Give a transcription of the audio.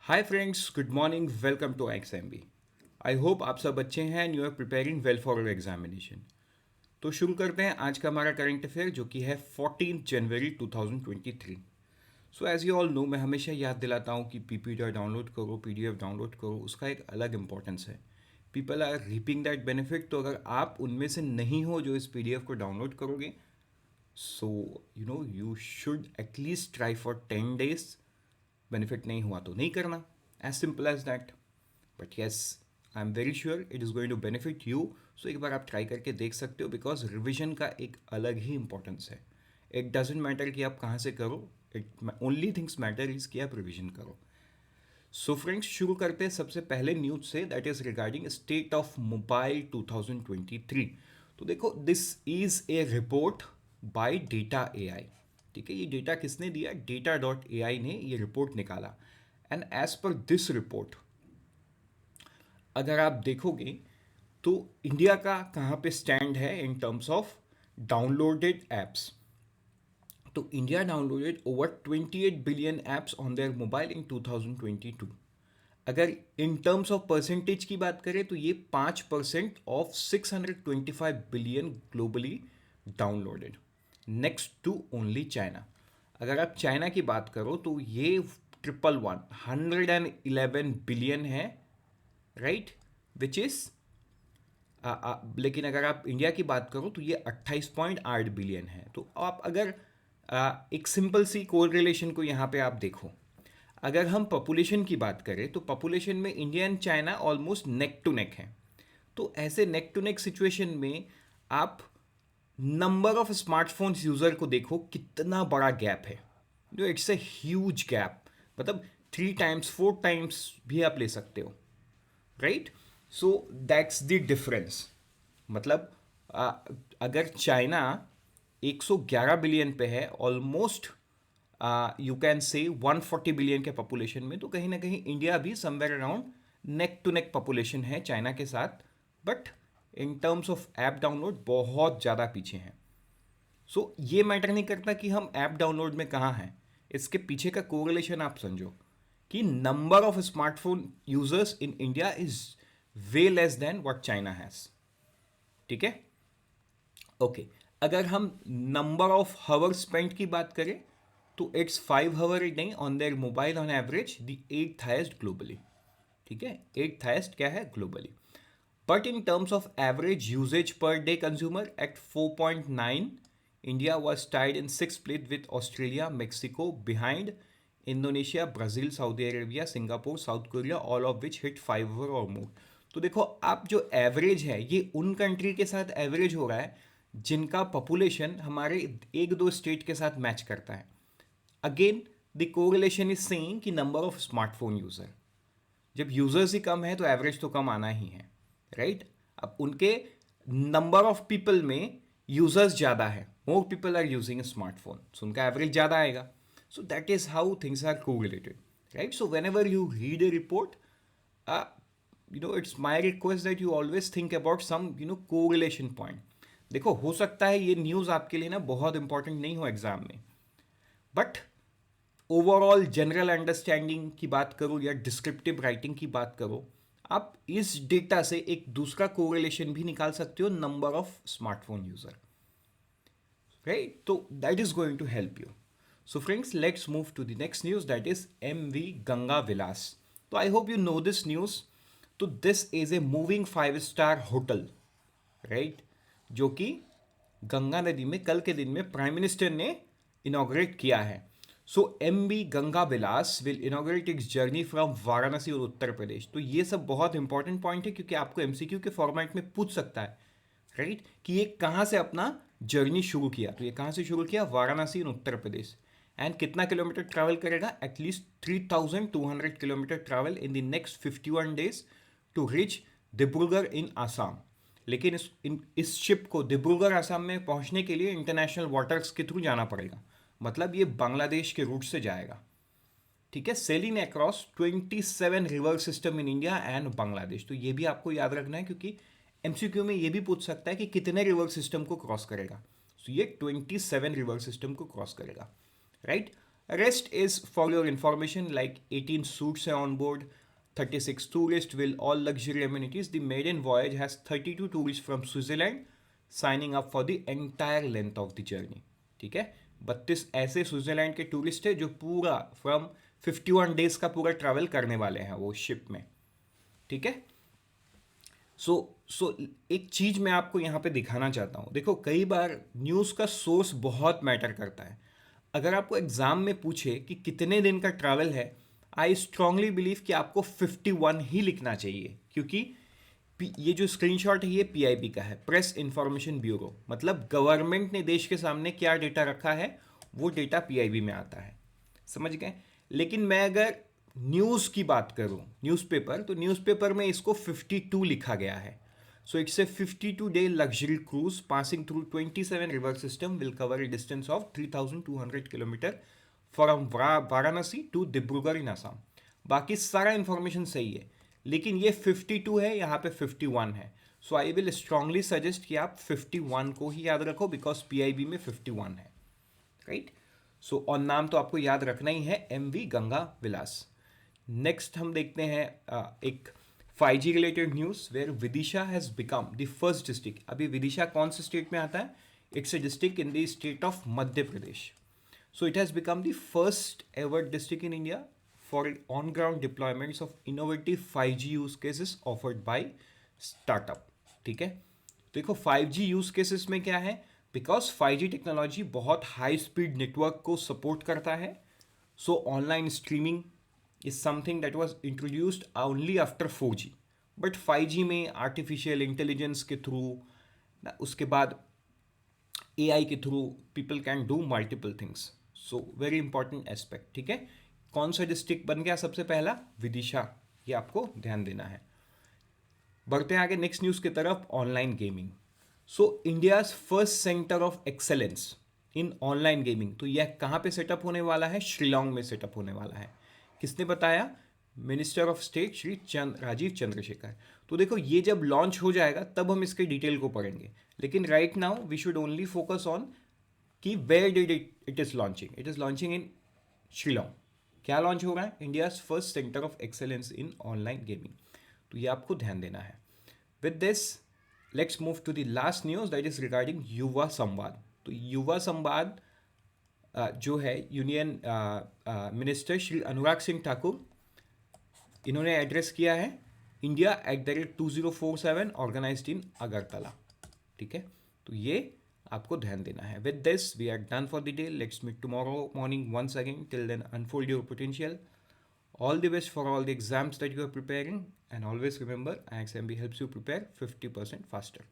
Hi friends, good morning, welcome to XMB। I hope आप सब अच्छे हैं and you are preparing well for your examination. तो शुरू करते हैं आज का हमारा करंट अफेयर जो कि है 14 जनवरी 2023। So as you all know, मैं हमेशा याद दिलाता हूँ कि PPT डाउनलोड करो, PDF डाउनलोड करो, उसका एक अलग इंपॉर्टेंस है। People are reaping that benefit. तो अगर आप उनमें से नहीं हो जो इस PDF को डाउनलोड करोगे, so you should at least try for 10 days। Benefit नहीं हुआ तो नहीं करना, as simple as that. But yes, I am very sure it is going to benefit you. So एक बार आप ट्राई करके देख सकते हो, बिकॉज रिविजन का एक अलग ही इंपॉर्टेंस है। इट डजेंट मैटर कि आप कहाँ से करो, it only things matter is कि आप रिविजन करो। सो फ्रेंड्स, शुरू करते हैं सबसे पहले न्यूज से, that is regarding state of mobile 2023। तो देखो, this is A report by data AI। ठीक है, ये डेटा किसने दिया? data.ai ने ये रिपोर्ट निकाला। And as per this report, अगर आप देखोगे तो इंडिया का कहाँ पे स्टैंड है in terms of downloaded apps. तो India downloaded over 28 billion apps on their mobile in 2022। अगर इन टर्म्स ऑफ परसेंटेज की बात करें तो ये 5% of 625 billion globally downloaded, next to only China. अगर आप चाइना की बात करो तो ये 111 बिलियन है, राइट, विच इज लेकिन अगर आप इंडिया की बात करो तो ये 28.8 बिलियन है। तो आप अगर एक सिंपल सी कोरिलेशन को यहाँ पे आप देखो, अगर हम पॉपुलेशन की बात करें तो पॉपुलेशन में India and China almost neck to neck है। तो ऐसे नेक टू नेक सिचुएशन में आप नंबर ऑफ स्मार्टफोन्स यूज़र को देखो, कितना बड़ा गैप है। जो इट्स ए ह्यूज गैप, मतलब 3 times 4 times भी आप ले सकते हो, right. So that's the difference. मतलब आ, अगर चाइना 111 बिलियन पे है, almost you can say 140 billion के पॉपुलेशन में, तो कहीं ना कहीं इंडिया भी somewhere around neck to neck population है चाइना के साथ। But in terms of app download बहुत ज़्यादा पीछे हैं। सो ये मैटर नहीं करता कि हम ऐप डाउनलोड में कहाँ हैं, इसके पीछे का कोरिलेशन आप समझो कि number of smartphone users in India is way less than what China has. ठीक है, ओके। अगर हम नंबर ऑफ हावर स्पेंट की बात करें तो it's 5 hour day on their mobile on average, the eighth highest globally. ठीक है, एट्थ हाइस्ट क्या है globally. But in terms of average usage per day consumer at 4.9, India was tied in 6th place with Australia, Mexico behind Indonesia, Brazil, Saudi Arabia, Singapore, South Korea, all of which hit 5 hour or more. तो देखो, आप जो average है ये उन country के साथ average हो रहा है जिनका पॉपुलेशन हमारे एक दो स्टेट के साथ मैच करता है। Again the correlation is saying कि नंबर ऑफ स्मार्टफोन यूजर, जब यूजर्स ही कम है तो एवरेज तो कम आना ही है, राइट। अब उनके नंबर ऑफ पीपल में यूजर्स ज़्यादा है, more people are using smartphone, so उनका एवरेज ज़्यादा आएगा। So that is how things are correlated, right. So whenever you read a report, it's my request that you always think about some correlation point. देखो, हो सकता है ये news आपके लिए ना बहुत इंपॉर्टेंट नहीं हो एग्जाम में, बट ओवरऑल जनरल अंडरस्टैंडिंग की बात करो या डिस्क्रिप्टिव राइटिंग की बात करो, आप इस डेटा से एक दूसरा कोरिलेशन भी निकाल सकते हो, number of smartphone user, right. तो that is going to help you. So friends, let's move to the next news, that is MV Ganga Vilas. तो I hope you know this news. तो this is a moving 5 star hotel, right, जो कि गंगा नदी में कल के दिन में प्राइम मिनिस्टर ने इनॉग्रेट किया है। सो MV Ganga Vilas will inaugurate it's journey from Varanasi और उत्तर प्रदेश। तो ये सब बहुत इंपॉर्टेंट पॉइंट है क्योंकि आपको MCQ के फॉर्मेट में पूछ सकता है, राइट, कि ये कहाँ से अपना जर्नी शुरू किया। तो ये कहाँ से शुरू किया? वाराणसी इन उत्तर प्रदेश। एंड कितना किलोमीटर ट्रैवल करेगा? At least 3200 kilometre travel in the next 51 days to reach Dibrugarh in Assam. लेकिन इस शिप को डिब्रूगढ़ आसाम में पहुंचने के लिए इंटरनेशनल वाटर्स के थ्रू जाना पड़ेगा, मतलब ये बांग्लादेश के रूट से जाएगा। ठीक है, selling across 27 river system in India and Bangladesh. तो ये भी आपको याद रखना है क्योंकि MCQ में ये भी पूछ सकता है कि कितने रिवर सिस्टम को क्रॉस करेगा। तो ये 27 रिवर सिस्टम को क्रॉस करेगा, right. Rest is for your information, like 18 suits are on board, 36 tourists will all luxury amenities. The maiden voyage has 32 tourists from Switzerland signing up for the entire length of the journey. ठीक है, 32 ऐसे Switzerland के tourist है जो पूरा from 51 days का पूरा travel करने वाले हैं वो शिप में. ठीक है. सो एक चीज मैं आपको यहाँ पे दिखाना चाहता हूँ. देखो, कई बार न्यूज़ का सोर्स बहुत मैटर करता है. अगर आपको एग्जाम में पूछे कि कितने दिन का ट्रैवल है, आई स्ट्रांगली बिलीव कि आपको 51 ही लिखना चाहिए, क्योंकि ये जो स्क्रीनशॉट है ये पीआईबी का है, प्रेस इंफॉर्मेशन ब्यूरो. मतलब गवर्नमेंट ने देश के सामने क्या डेटा रखा है वो डेटा पीआईबी में आता है. समझ गए. लेकिन मैं अगर न्यूज़ की बात करूं, न्यूज़पेपर, तो न्यूज़पेपर में इसको 52 लिखा गया है. So it's a 52-day luxury cruise passing through 27 river system will cover a distance of 3,200 kilometre from Varanasi to Dibrugarh in Assam. बाकी सारा इंफॉर्मेशन सही है, लेकिन ये 52 है, यहाँ पे 51 है. सो आई विल स्ट्रांगली सजेस्ट कि आप 51 को ही याद रखो, बिकॉज पीआईबी में 51 है. राइट. सो और नाम तो आपको याद रखना ही है, MV गंगा विलास. नेक्स्ट हम देखते हैं एक 5G related news, where Vidisha has become the first district. अभी विदिशा कौन से स्टेट में आता है? It's a district in the state of Madhya Pradesh. So it has become the first ever district in India for on-ground deployments of innovative 5G use cases offered by startup. ठीक है. देखो 5G use cases में क्या है, because 5G technology बहुत high speed network को support करता है. सो online streaming is something that was introduced only after 4G. But 5G में आर्टिफिशियल इंटेलिजेंस के थ्रू, उसके बाद AI के through people can do multiple things. So very important aspect. ठीक है. कौन सा डिस्ट्रिक्ट बन गया सबसे पहला? विदिशा. ये आपको ध्यान देना है. बढ़ते हैं आगे नेक्स्ट न्यूज़ की तरफ, online gaming. So India's first centre of excellence in online gaming. तो यह कहाँ पे सेटअप होने वाला है? शिलोंग में सेटअप होने वाला है. किसने बताया? Minister of state Shri Rajeev Chandrasekhar. तो देखो, ये जब लॉन्च हो जाएगा तब हम इसके डिटेल को पढ़ेंगे, लेकिन right now we should only focus on कि where did it is launching. It is launching in Shillong. क्या लॉन्च हो रहा है? India's first centre of excellence in online gaming. तो ये आपको ध्यान देना है. With this let's move to the last news that is regarding Yuva Samvad. तो युवा संवाद जो है, यूनियन मिनिस्टर श्री अनुराग सिंह ठाकुर, इन्होंने एड्रेस किया है India@2047 ऑर्गेनाइज्ड इन अगरतला. ठीक है. तो ये आपको ध्यान देना है. With this we are done for the day. Let's meet tomorrow morning once again. Till then unfold your potential. All the best for all the exams that you are preparing, and always remember IXMB helps you prepare 50% faster.